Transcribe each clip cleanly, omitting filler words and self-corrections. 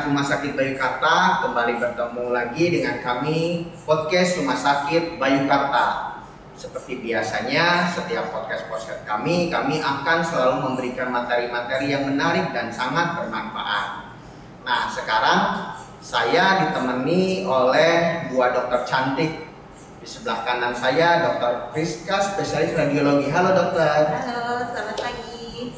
Rumah Sakit Bayukarta, kembali bertemu lagi dengan kami podcast Rumah Sakit Bayukarta. Seperti biasanya, setiap podcast kami akan selalu memberikan materi-materi yang menarik dan sangat bermanfaat. Nah, sekarang saya ditemani oleh dua dokter cantik. Di sebelah kanan saya Dr. Priska, spesialis radiologi. Halo dokter. Halo, selamat pagi.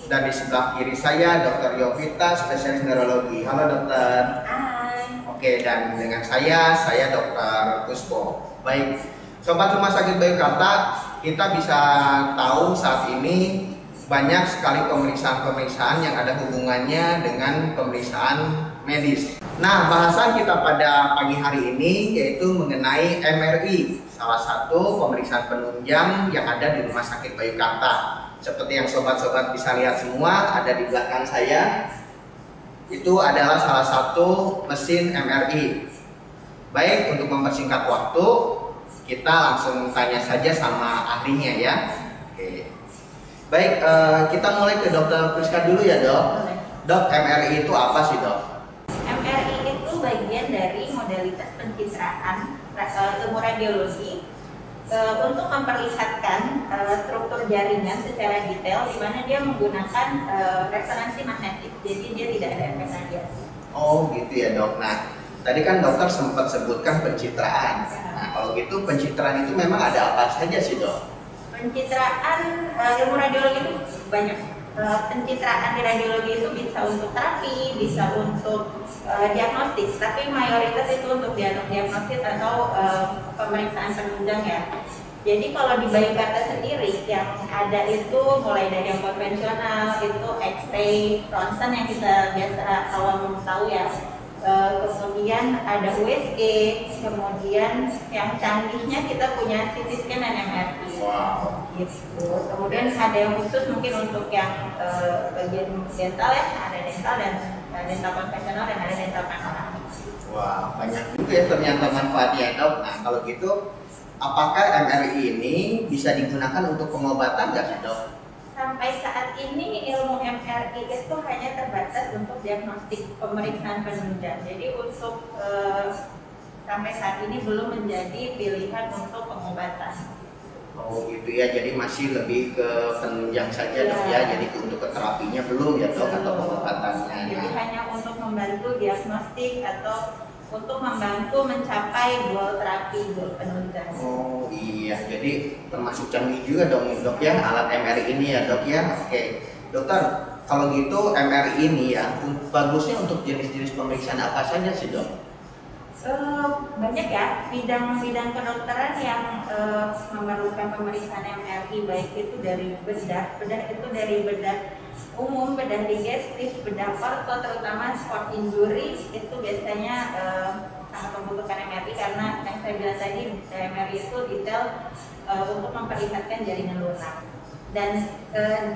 Dan di sebelah kiri saya Dr. Yovita, spesialis neurologi. Halo dokter. Hai. Oke, dan dengan saya Dr. Puspo. Baik, Sobat Rumah Sakit Bayukarta, kita bisa tahu saat ini banyak sekali pemeriksaan-pemeriksaan yang ada hubungannya dengan pemeriksaan medis. Nah, bahasan kita pada pagi hari ini yaitu mengenai MRI, salah satu pemeriksaan penunjang yang ada di Rumah Sakit Bayukarta. Seperti yang sobat-sobat bisa lihat semua, ada di belakang saya, itu adalah salah satu mesin MRI. Baik, untuk mempersingkat waktu, kita langsung tanya saja sama ahlinya ya. Oke. Baik, kita mulai ke Dr. Priska dulu ya dok. Dok, MRI itu apa sih dok? MRI itu bagian dari modalitas pencitraan ilmu radiologi untuk memperlihatkan struktur jaringan secara detail, di mana dia menggunakan resonansi magnetik, jadi dia tidak ada efek radiasi. Oh gitu ya dok. Nah, tadi kan dokter sempat sebutkan pencitraan. Nah, kalau gitu pencitraan itu memang ada apa saja sih dok? Pencitraan ilmu radiologi itu banyak. Pencitraan di radiologi itu bisa untuk terapi, bisa untuk diagnostik, tapi mayoritas itu untuk diagnostik atau pemeriksaan penunjang ya. Jadi kalau di Bayukarta sendiri yang ada itu mulai dari yang konvensional itu X-ray, ronsen yang kita biasa awam tahu ya. Kemudian ada USG, kemudian yang canggihnya kita punya CT scan dan MRI. Wow. Gitu. Kemudian ada yang khusus mungkin untuk yang bagian dental ya, ada dental dan dental konvensional dan ada dental panoramik. Wah, banyak juga ya ternyata manfaatnya dok. Nah, kalau gitu, apakah MRI ini bisa digunakan untuk pengobatan nggak sih dok? Sampai saat ini ilmu MRI itu hanya terbatas untuk diagnostik pemeriksaan penunjang. Jadi untuk sampai saat ini belum menjadi pilihan untuk pengobatan. Oh gitu ya, jadi masih lebih ke penunjang saja dok ya. Jadi untuk ke terapinya belum ya dok, atau pengobatannya. Jadi hanya untuk membantu diagnostik atau untuk membantu mencapai goal terapi, goal penunjang. Oh iya, jadi termasuk canggih juga dong dok ya alat MRI ini ya dok ya. Oke dokter, kalau gitu MRI ini ya bagusnya untuk jenis-jenis pemeriksaan apa saja sih dok? Banyak ya bidang-bidang kedokteran yang memerlukan pemeriksaan MRI, baik itu dari bedah itu dari bedah umum, bedah digestif, bedah orto, terutama sport injury itu biasanya sangat membutuhkan MRI karena yang saya bilang tadi MRI itu detail untuk memperlihatkan jaringan lunak. Dan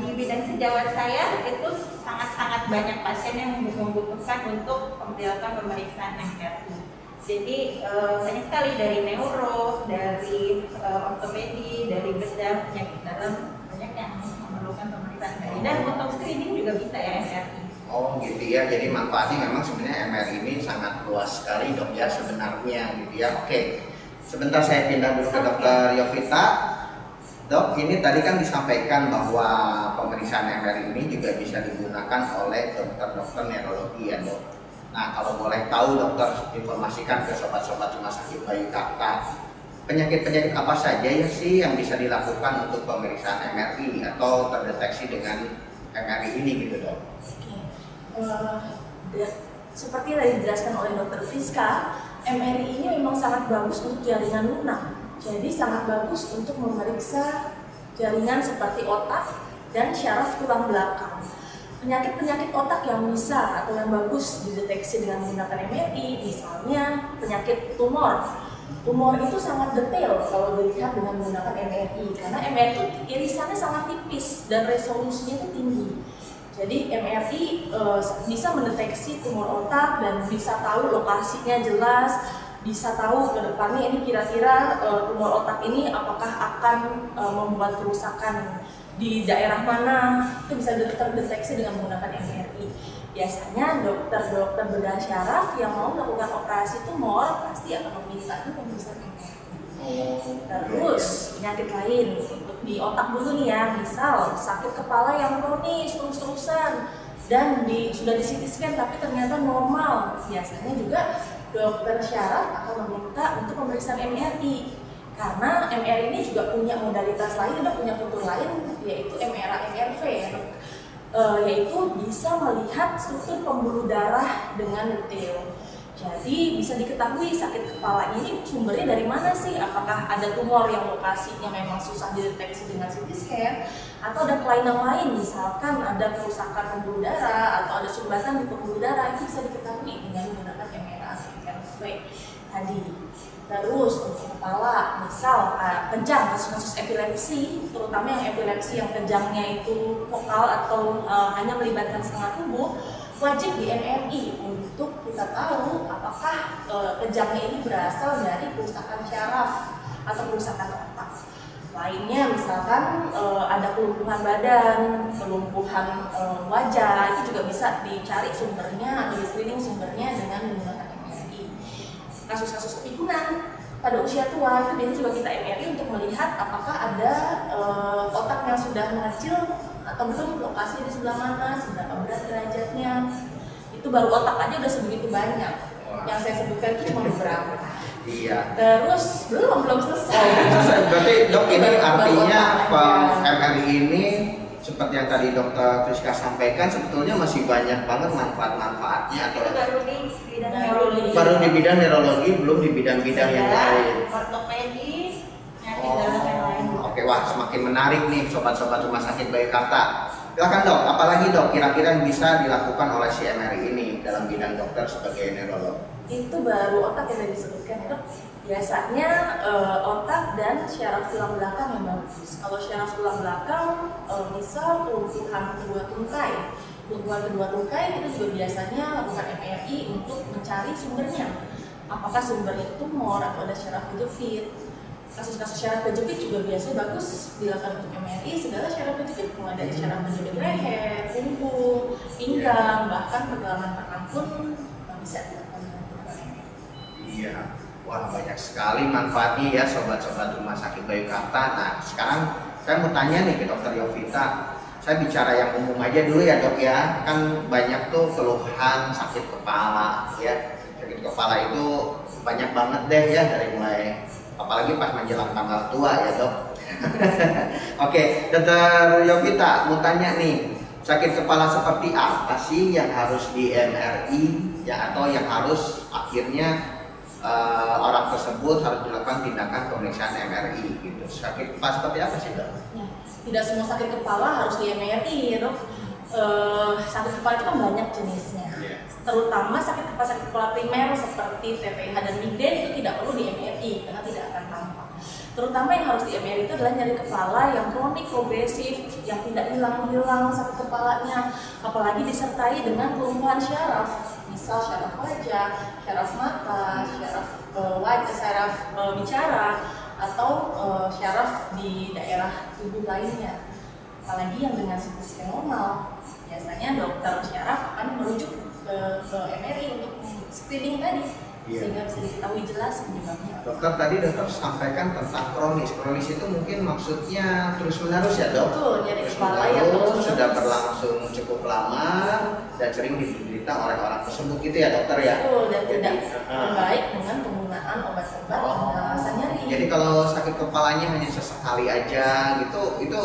di bidang sejawat saya itu sangat-sangat banyak pasien yang membutuhkan untuk dilakukan pemeriksaan MRI. Jadi banyak sekali dari neuro, dari ortopedi, dari bedah, penyakit dalam, banyak yang memerlukan pemeriksaan MRI. Dan untuk screening juga bisa ya MRI. Oh gitu ya, jadi manfaatnya memang sebenarnya MRI ini sangat luas sekali dok ya sebenarnya gitu ya. Oke, sebentar saya pindah dulu ke Dr. Yovita. Dok, ini tadi kan disampaikan bahwa pemeriksaan MRI ini juga bisa digunakan oleh dokter-dokter neurologi ya dok. Nah, kalau boleh tahu dokter informasikan ke sobat-sobat Rumah Sakit Bayukarta, penyakit-penyakit apa saja ya sih yang bisa dilakukan untuk pemeriksaan MRI atau terdeteksi dengan MRI ini gitu dok? Seperti yang tadi dijelaskan oleh Dr. Priska, MRI ini memang sangat bagus untuk jaringan lunak. Jadi sangat bagus untuk memeriksa jaringan seperti otak dan syaraf tulang belakang. Penyakit-penyakit otak yang bisa atau yang bagus dideteksi dengan menggunakan MRI, misalnya penyakit tumor. Tumor itu sangat detail kalau dilihat dengan menggunakan MRI, karena MRI itu irisannya sangat tipis dan resolusinya itu tinggi. Jadi MRI bisa mendeteksi tumor otak dan bisa tahu lokasinya jelas, bisa tahu ke depannya ini kira-kira tumor otak ini apakah akan membuat kerusakan di daerah mana, itu bisa terdeteksi dengan menggunakan MRI. Biasanya dokter bedah syaraf yang mau melakukan operasi tumor pasti akan meminta pemeriksaan MRI. Terus penyakit lain untuk di otak dulu nih ya, misal sakit kepala yang kronis terus-terusan dan sudah di CT scan tapi ternyata normal, biasanya juga dokter syaraf akan meminta untuk pemeriksaan MRI. Karena MRI ini juga punya modalitas lain, udah punya fitur lain, yaitu MRA MRV ya, yaitu bisa melihat struktur pembuluh darah dengan detail. Jadi bisa diketahui sakit kepala ini sumbernya dari mana sih? Apakah ada tumor yang lokasinya memang susah dideteksi dengan CT scan, atau ada kelainan lain, misalkan ada kerusakan pembuluh darah atau ada sumbatan di pembuluh darah, itu bisa diketahui dengan menggunakan MRA MRV tadi. Terus untuk kepala, misal kejang, kasus-kasus epilepsi, terutama yang epilepsi yang kejangnya itu vokal atau hanya melibatkan setengah tubuh, wajib di MRI untuk kita tahu apakah kejangnya ini berasal dari kerusakan syaraf atau kerusakan otak. Lainnya misalkan ada kelumpuhan badan, kelumpuhan wajah, itu juga bisa dicari sumbernya atau di screening sumbernya dengan menggunakan MRI. Kasus-kasus kepikunan pada usia tua itu biasanya juga kita MRI untuk melihat apakah ada otak yang sudah mengecil atau belum, lokasinya di sebelah mana, seberapa berat derajatnya. Itu baru otak aja udah sebegitu banyak. Yang saya sebutkan itu cuma beberapa. Iya. Terus belum selesai. Berarti dok ini artinya MRI ini seperti yang tadi dokter Friska sampaikan sebetulnya masih banyak banget manfaat-manfaatnya atau baru di bidang neurologi, belum di bidang-bidang yang lain. Ortopedi, penyakit yang lain. Oke, wah semakin menarik nih sobat-sobat Rumah Sakit Bayangkara. Silakan dok, apalagi dok kira-kira yang bisa dilakukan oleh si MRI ini dalam bidang dokter sebagai neurolog? Itu baru otak yang tadi disebutkan ya dok. Biasanya otak dan syaraf tulang belakang yang bagus. Kalau syaraf tulang belakang, misal kelumpuhan kedua tungkai, kita juga biasanya lakukan MRI untuk mencari sumbernya. Apakah sumbernya tumor atau ada syaraf kejepit. Kasus-kasus syaraf kejepit juga biasanya bagus dilakukan untuk MRI. Segala syaraf kejepit, mulai dari syaraf kejepit leher, punggung, pinggang, bahkan pergelangan tangan pun bisa dilakukan dengan MRI. Iya. Wah banyak sekali manfaatnya ya sobat-sobat Rumah Sakit Bayangkara. Nah sekarang saya mau tanya nih ke dokter Yovita. Saya bicara yang umum aja dulu ya dok ya. Kan banyak tuh keluhan sakit kepala ya. Sakit kepala itu banyak banget deh ya, dari mulai apalagi pas menjelang tanggal tua ya dok. Oke, dokter Yovita mau tanya nih, sakit kepala seperti apa sih yang harus di MRI ya, atau yang harus akhirnya orang tersebut harus dilakukan tindakan pemeriksaan MRI gitu. Sakit kepala seperti apa sih dok? Ya, tidak semua sakit kepala harus di MRI ya dok. Sakit kepala itu kan banyak jenisnya. Terutama sakit kepala primer seperti TPH dan migrain itu tidak perlu di MRI karena tidak akan tampak. Terutama yang harus di MRI itu adalah nyeri kepala yang kronik progresif, yang tidak hilang-hilang sakit kepalanya, apalagi disertai dengan kelumpuhan syaraf. Misal syaraf wajah, syaraf mata, syaraf bicara, atau syaraf di daerah tubuh lainnya. Apalagi yang dengan CT scan normal, biasanya dokter syaraf akan merujuk ke MRI untuk screening tadi, sehingga bisa diketahui jelas penyebabnya. Dokter tadi dokter sampaikan tentang kronis. Kronis itu mungkin maksudnya terus menerus ya dok? Betul, nyeri kepala yang terus sudah berlangsung cukup lama dan sering diderita oleh orang tersebut gitu ya dokter ya? Betul, dan tidak baik dengan penggunaan obat-obat yang merasa nyeri. Jadi kalau sakit kepalanya hanya sesekali aja gitu, itu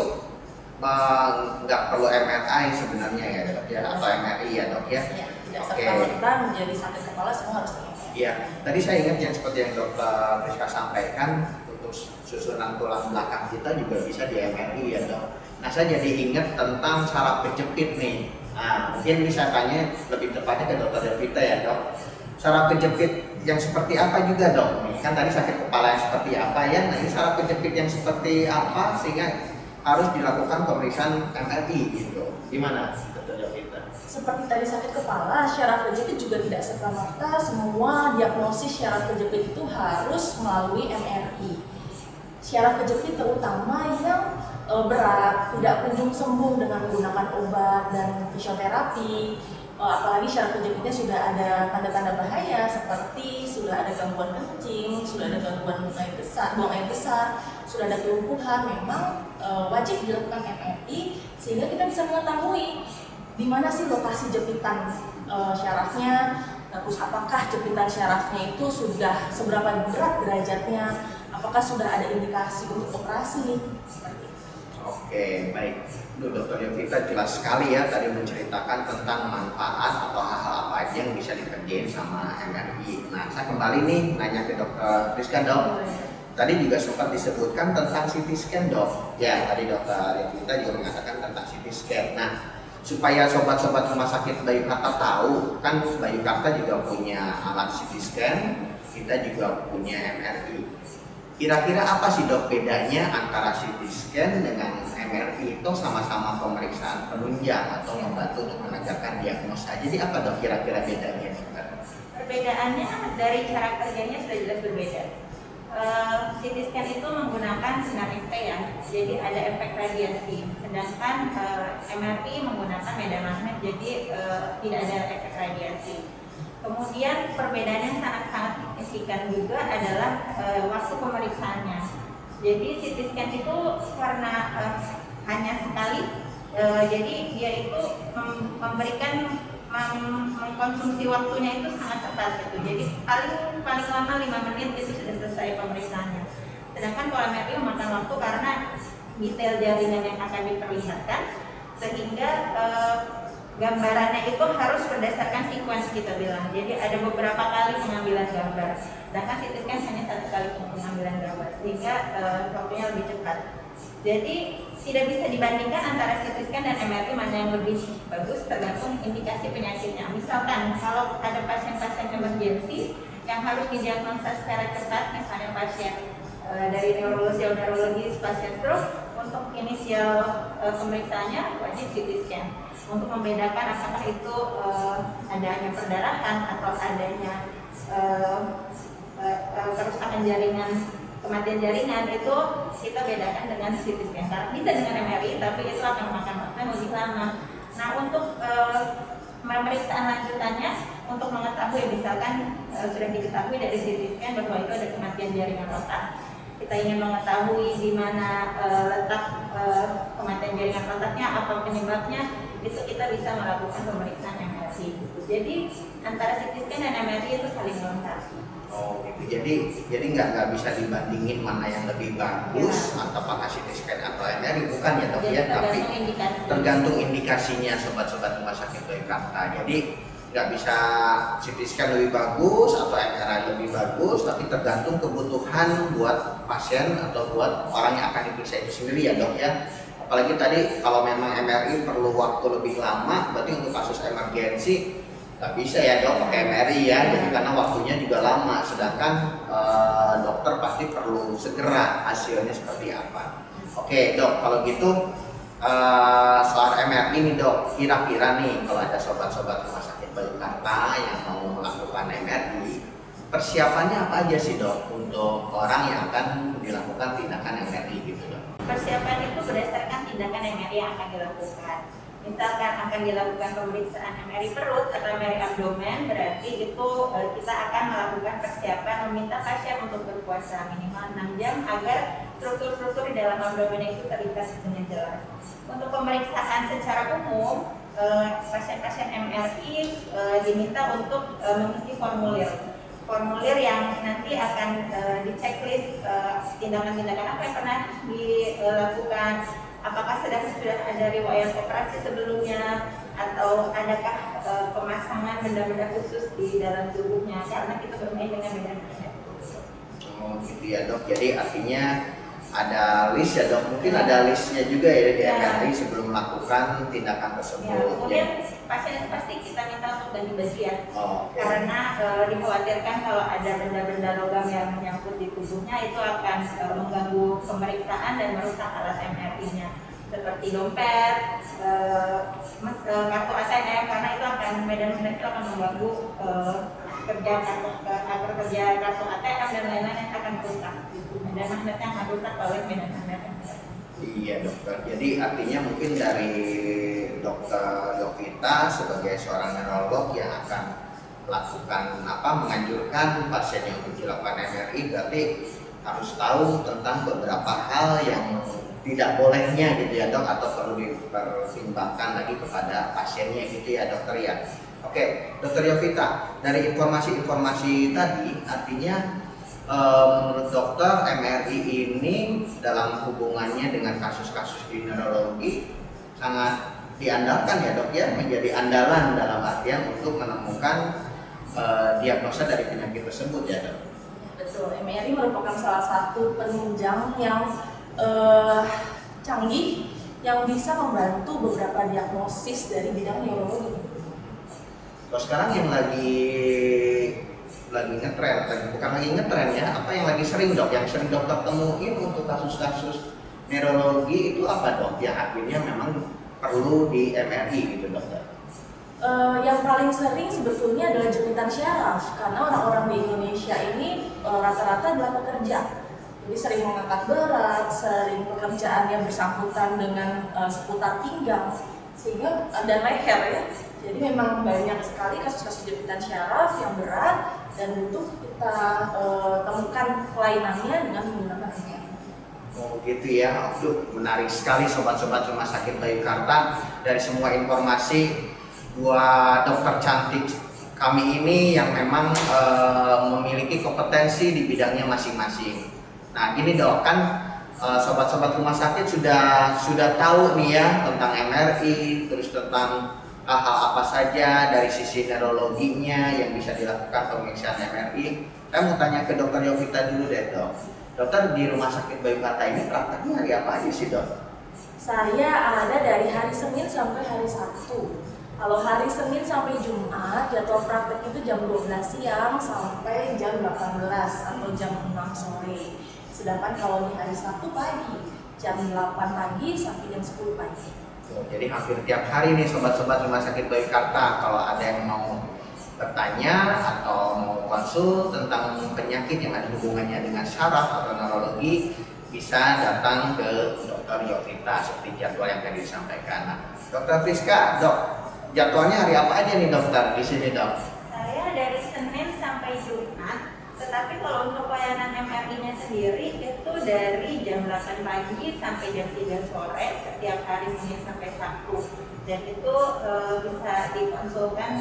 nggak perlu MRI sebenarnya ya dok ya, atau MRI ya dok ya? Ya, tidak serta-merta menjadi sakit kepala semua harus MRI. Iya, tadi saya ingat yang seperti yang dokter Friska sampaikan, untuk susunan tulang belakang kita juga bisa di MRI ya dok. Nah saya jadi ingat tentang saraf kejepit nih. Nah mungkin bisa tanya lebih tepatnya ke dokter Yovita ya dok. Saraf kejepit yang seperti apa juga dok? Kan tadi sakit kepala yang seperti apa ya? Nah ini saraf kejepit yang seperti apa sehingga harus dilakukan pemeriksaan MRI gitu. Gimana dokter Yovita? Seperti tadi sakit kepala, syaraf kejepit juga tidak serta-merta semua diagnosis syaraf kejepit itu harus melalui MRI. syaraf kejepit terutama yang berat, tidak kunjung sembuh dengan menggunakan obat dan fisioterapi. Apalagi syaraf kejepitnya sudah ada tanda-tanda bahaya seperti sudah ada gangguan kencing, sudah ada gangguan buang air besar, sudah ada kelumpuhan, memang wajib dilakukan MRI sehingga kita bisa mengetahui di mana sih lokasi jepitan syarafnya, terus apakah jepitan syarafnya itu sudah seberapa berat derajatnya, apakah sudah ada indikasi untuk operasi seperti itu. Oke, baik. Dokter Yovita jelas sekali ya tadi menceritakan tentang manfaat atau hal-hal apa aja yang bisa dikerjain sama MRI. Nah, saya kembali nih nanya ke Dokter Priska, Dok. Tadi juga sempat disebutkan tentang CT scan, Dok. Ya, tadi Dokter Yovita juga mengatakan tentang CT scan. Nah, supaya sobat-sobat rumah sakit Bayu Karta tahu, kan Bayu Karta juga punya alat CT scan, kita juga punya MRI. Kira-kira apa sih, Dok, bedanya antara CT scan dengan MRI? Itu sama-sama pemeriksaan penunjang atau membantu untuk menegakkan diagnosa. Jadi apa, Dok, kira-kira bedanya? Perbedaannya dari cara kerjanya sudah jelas berbeda. CT scan itu menggunakan sinar X ya, jadi ada efek radiasi. Sedangkan MRI menggunakan medan magnet, jadi tidak ada efek radiasi. Kemudian perbedaan yang sangat-sangat signifikan juga adalah waktu pemeriksaannya. Jadi CT scan itu karena hanya sekali, jadi dia itu mengkonsumsi waktunya itu sangat cepat gitu. Jadi paling lama 5 menit itu sudah selesai pemeriksaannya. Sedangkan kalau MRI memakan waktu karena detail jaringan yang akan diperlihatkan, sehingga gambarannya itu harus berdasarkan sequence kita bilang. Jadi ada beberapa kali pengambilan gambar. Sedangkan CT scan hanya 1 kali pengambilan gambar, sehingga waktunya lebih cepat. Jadi tidak bisa dibandingkan antara CT scan dan MRI mana yang lebih bagus, tergantung indikasi penyakitnya. Misalkan kalau ada pasien-pasien emergensi yang harus didiagnosa secara cepat, misalnya pasien dari neurologis, pasien stroke, untuk inisial pemeriksaannya wajib CT scan untuk membedakan apakah itu adanya perdarahan atau adanya kerusakan jaringan, kematian jaringan. Itu kita bedakan dengan CT scan. Karena bisa dengan MRI, tapi itu akan memakan waktu yang lebih lama. Nah, untuk pemeriksaan lanjutannya untuk mengetahui, misalkan sudah diketahui dari CT scan bahwa itu ada kematian jaringan otak, kita ingin mengetahui di mana letak kematian jaringan otaknya, apa penyebabnya, itu kita bisa melakukan pemeriksaan MRI. Jadi antara CT scan dan MRI itu saling melengkapi. Oh gitu. Jadi nggak bisa dibandingin mana yang lebih bagus, atau apakah CT scan atau MRI, bukan ya, Dok ya, tapi tergantung indikasinya, sobat-sobat rumah sakit Bayu Karta. Jadi nggak bisa CT scan lebih bagus atau MRI lebih bagus, tapi tergantung kebutuhan buat pasien atau buat orang yang akan diperiksa itu sendiri ya, Dok ya. Apalagi tadi kalau memang MRI perlu waktu lebih lama, berarti untuk kasus emergensi nggak bisa ya, Dok, pakai MRI ya, jadi karena waktunya juga lama. Sedangkan dokter pasti perlu segera hasilnya seperti apa. Oke, Dok, kalau gitu soal MRI nih, Dok, kira-kira nih kalau ada sobat-sobat rumah sakit Bayu Karta yang mau melakukan MRI, persiapannya apa aja sih, Dok, untuk orang yang akan dilakukan tindakan MRI gitu, Dok? Persiapan itu berdasarkan tindakan MRI yang akan dilakukan. Misalkan akan dilakukan pemeriksaan MRI perut atau MRI abdomen, berarti itu kita akan melakukan persiapan meminta pasien untuk berpuasa minimal 6 jam agar struktur-struktur di dalam abdomen itu terlihat dengan jelas. Untuk pemeriksaan secara umum, pasien-pasien MRI diminta untuk mengisi formulir yang nanti akan di-checklist tindakan-tindakan apa yang pernah dilakukan, apakah sudah ada riwayat operasi sebelumnya, atau adakah pemasangan benda-benda khusus di dalam tubuhnya, karena kita bermain dengan benda-benda. Oh gitu ya, Dok. Jadi artinya ada list ya, Dok. Mungkin ada listnya juga ya di MRI sebelum melakukan tindakan tersebut. Ya, kemudian pasien itu pasti kita minta untuk ganti baju ya, karena dikhawatirkan kalau ada benda-benda logam yang menyangkut di tubuhnya itu akan mengganggu pemeriksaan dan merusak alat MRI-nya, seperti dompet, kartu ATM, karena itu akan medan-medan itu akan mengganggu kerja kartu ATM dan lain-lain yang akan merusak tubuhnya. dan magnetnya akan rusak oleh medan magnet MRI. Iya dokter, jadi artinya mungkin dari dokter Yovita sebagai seorang neurolog yang akan melakukan menganjurkan pasiennya untuk dilakukan MRI, berarti harus tahu tentang beberapa hal yang tidak bolehnya gitu ya dok, atau perlu dipertimbangkan lagi kepada pasiennya gitu ya dokter ya. Oke, dokter Yovita, dari informasi-informasi tadi artinya menurut dokter MRI ini dalam hubungannya dengan kasus-kasus di neurologi sangat diandalkan ya dok ya, menjadi andalan dalam artian untuk menemukan diagnosa dari penyakit tersebut ya dok. Betul, MRI merupakan salah satu penunjang yang canggih yang bisa membantu beberapa diagnosis dari bidang neurologi. Kalau sekarang yang lagi ngetren, bukan lagi ngetren ya, apa yang lagi sering dok, yang sering dokter temuin untuk kasus-kasus neurologi itu apa dok, yang akhirnya memang perlu di MRI gitu dokter? Yang paling sering sebetulnya adalah jempitan syaraf, karena orang-orang di Indonesia ini rata-rata adalah pekerja, jadi sering mengangkat berat, sering pekerjaan yang bersangkutan dengan seputar pinggang sehingga dan leher ya. Jadi memang banyak sekali kasus-kasus jempitan syaraf yang berat dan butuh kita temukan kelainannya dengan menggunakan MRI. Oh gitu ya, aduh menarik sekali sobat-sobat Rumah Sakit Bayu Karta. Dari semua informasi dua dokter cantik kami ini yang memang memiliki kompetensi di bidangnya masing-masing. Nah gini dok, kan sobat-sobat rumah sakit sudah tahu nih ya tentang MRI, terus tentang hal apa saja dari sisi neurologinya yang bisa dilakukan pemeriksaan MRI. Saya mau tanya ke dokter Yovita dulu deh dok. Dokter di Rumah Sakit Bayu Karta ini prakteknya hari apa aja sih dok? Saya ada dari hari Senin sampai hari Sabtu. Kalau hari Senin sampai Jumat, jadwal praktek itu jam 12 siang sampai jam 18 atau jam 6 sore. Sedangkan kalau di hari Sabtu pagi, jam 8 pagi sampai jam 10 pagi. Jadi hampir tiap hari nih sobat-sobat Rumah Sakit Bayu Karta, kalau ada yang mau bertanya atau mau konsul tentang penyakit yang ada hubungannya dengan syaraf atau neurologi, bisa datang ke dokter Yovita seperti jadwal yang tadi disampaikan. Nah, dokter Friska, dok, jadwalnya hari apa aja nih dokter di sini dok? Saya dari Senin sampai Jumat, tetapi kalau untuk pelayanan MRI-nya sendiri itu dari jam 8 pagi sampai jam 3 sore setiap hari Senin sampai Sabtu, dan itu bisa dikonsulkan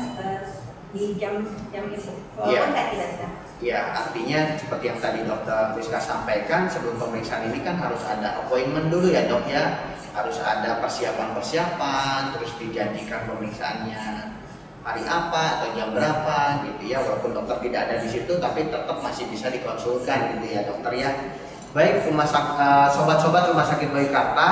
di jam itu, walaupun saya tidak sedang. Ya, artinya seperti yang tadi dokter Friska sampaikan, sebelum pemeriksaan ini kan harus ada appointment dulu ya dok ya, harus ada persiapan-persiapan, terus dijanjikan pemeriksaannya hari apa atau jam berapa gitu ya, walaupun dokter tidak ada di situ tapi tetap masih bisa dikonsulkan gitu ya dokter ya. Baik, sobat-sobat Rumah Sakit Bayu Karta,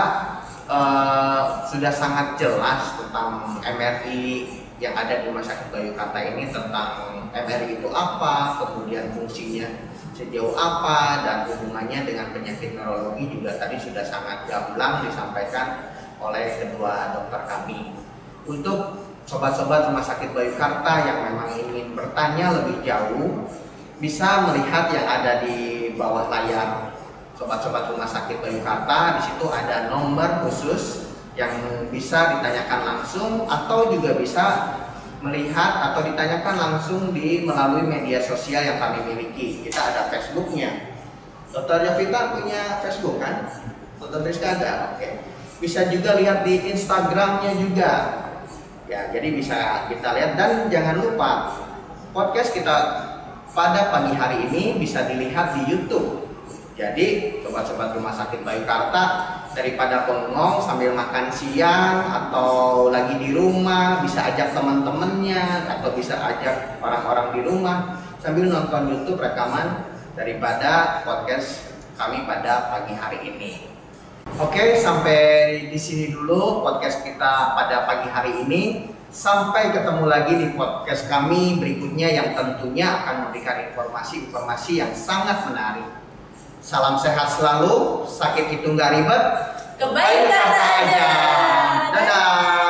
sudah sangat jelas tentang MRI yang ada di Rumah Sakit Bayu Karta ini, tentang MRI itu apa, kemudian fungsinya sejauh apa, dan hubungannya dengan penyakit neurologi juga tadi sudah sangat gamblang disampaikan oleh kedua dokter kami. Untuk sobat-sobat Rumah Sakit Bayu Karta yang memang ingin bertanya lebih jauh, bisa melihat yang ada di bawah layar sobat-sobat Rumah Sakit Bayu Karta. Di situ ada nomor khusus yang bisa ditanyakan langsung, atau juga bisa melihat atau ditanyakan langsung melalui media sosial yang kami miliki. Kita ada Facebooknya. Dokter Yovita punya Facebook kan? Dokter Friska ada? Oke. Bisa juga lihat di Instagramnya juga. Ya, jadi bisa kita lihat, dan jangan lupa podcast kita pada pagi hari ini bisa dilihat di YouTube. Jadi sobat-sobat Rumah Sakit Bayu Karta, daripada bengong sambil makan siang atau lagi di rumah, bisa ajak teman-temannya atau bisa ajak orang-orang di rumah sambil nonton YouTube rekaman daripada podcast kami pada pagi hari ini. Oke, sampai di sini dulu podcast kita pada pagi hari ini. Sampai ketemu lagi di podcast kami berikutnya yang tentunya akan memberikan informasi-informasi yang sangat menarik. Salam sehat selalu, sakit itu nggak ribet, Kebayu Karta aja. Dadah.